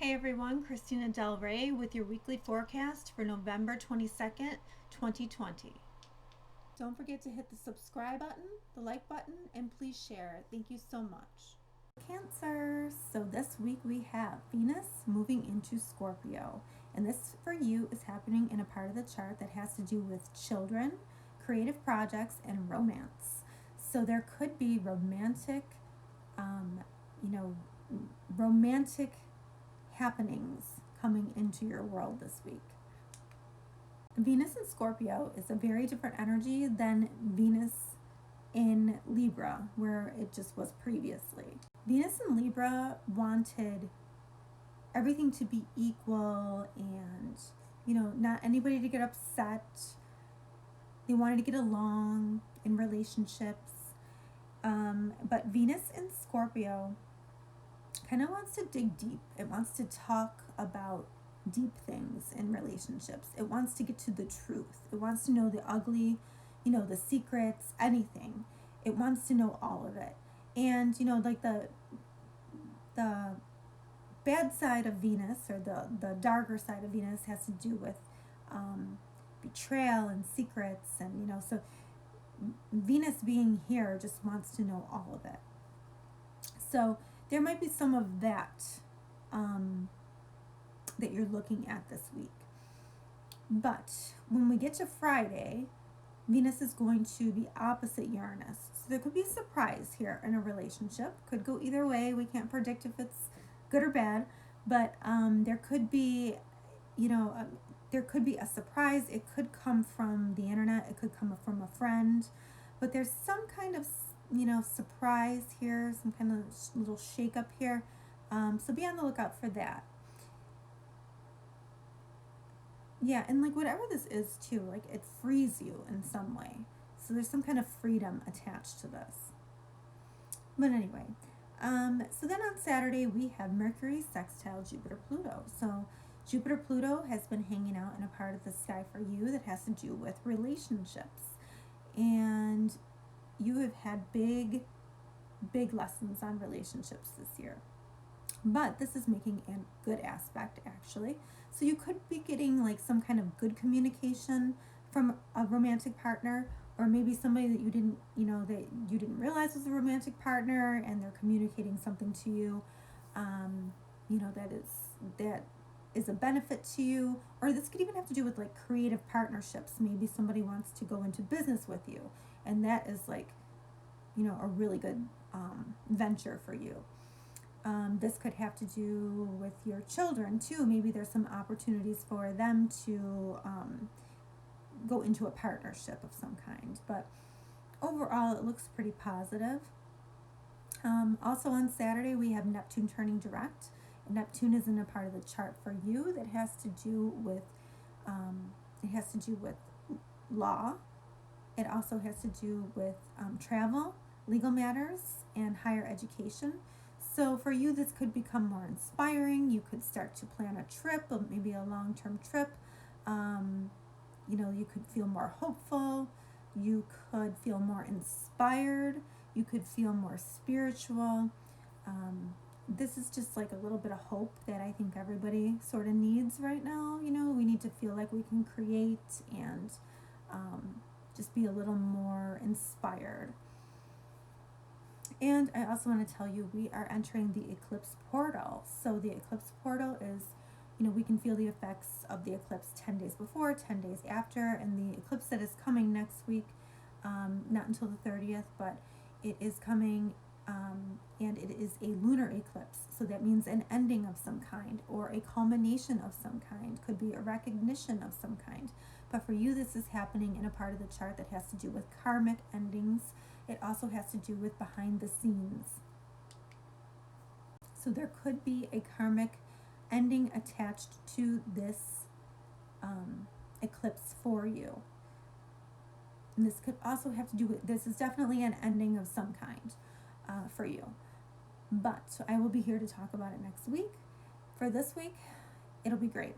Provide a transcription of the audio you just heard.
Hey everyone, Christina Del Rey with your weekly forecast for November 22nd, 2020. Don't forget to hit the subscribe button, the like button, and please share. Thank you so much. Cancer. So this week we have Venus moving into Scorpio. And this for you is happening in a part of the chart that has to do with children, creative projects, and romance. So there could be romantic, romantic happenings coming into your world this week. Venus in Scorpio is a very different energy than Venus in Libra, where it just was previously. Venus in Libra wanted everything to be equal and, not anybody to get upset. They wanted to get along in relationships. But Venus in Scorpio kind of wants to dig deep. It wants to talk about deep things in relationships. It wants to get to the truth. It wants to know the ugly, the secrets, anything. It wants to know all of it. And, like the bad side of Venus, or the darker side of Venus, has to do with betrayal and secrets. And, so Venus being here just wants to know all of it. So there might be some of that that you're looking at this week. But when we get to Friday, Venus is going to be opposite Uranus. So there could be a surprise here in a relationship. Could go either way. We can't predict if it's good or bad. But there could be, there could be a surprise. It could come from the internet. It could come from a friend. But there's some kind of surprise here, some kind of little shakeup here. So be on the lookout for that. Yeah, and like whatever this is too, like it frees you in some way. So there's some kind of freedom attached to this. But anyway, so then on Saturday we have Mercury sextile Jupiter Pluto. So Jupiter Pluto has been hanging out in a part of the sky for you that has to do with relationships. And you have had big lessons on relationships this year. But this is making a good aspect, actually. So you could be getting like some kind of good communication from a romantic partner, or maybe somebody that you didn't realize was a romantic partner, and they're communicating something to you, that is a benefit to you. Or this could even have to do with like creative partnerships. Maybe somebody wants to go into business with you, and that is like, a really good venture for you. This could have to do with your children too. Maybe there's some opportunities for them to go into a partnership of some kind. But overall, it looks pretty positive. Also on Saturday, we have Neptune turning direct. Neptune is in a part of the chart for you that has to do with law. It also has to do with travel, legal matters, and higher education. So for you, this could become more inspiring. You could start to plan a trip, maybe a long-term trip. You could feel more hopeful. You could feel more inspired. You could feel more spiritual. This is just like a little bit of hope that I think everybody sort of needs right now. We need to feel like we can create and just be a little more inspired. And I also want to tell you, we are entering the eclipse portal. So the eclipse portal is, we can feel the effects of the eclipse 10 days before, 10 days after, and the eclipse that is coming next week, not until the 30th, but it is coming, and it is a lunar eclipse. So that means an ending of some kind, or a culmination of some kind. Could be a recognition of some kind. But for you, this is happening in a part of the chart that has to do with karmic endings. It also has to do with behind the scenes. So there could be a karmic ending attached to this eclipse for you. And this could also have to do with, this is definitely an ending of some kind for you. But so I will be here to talk about it next week. For this week, it'll be great.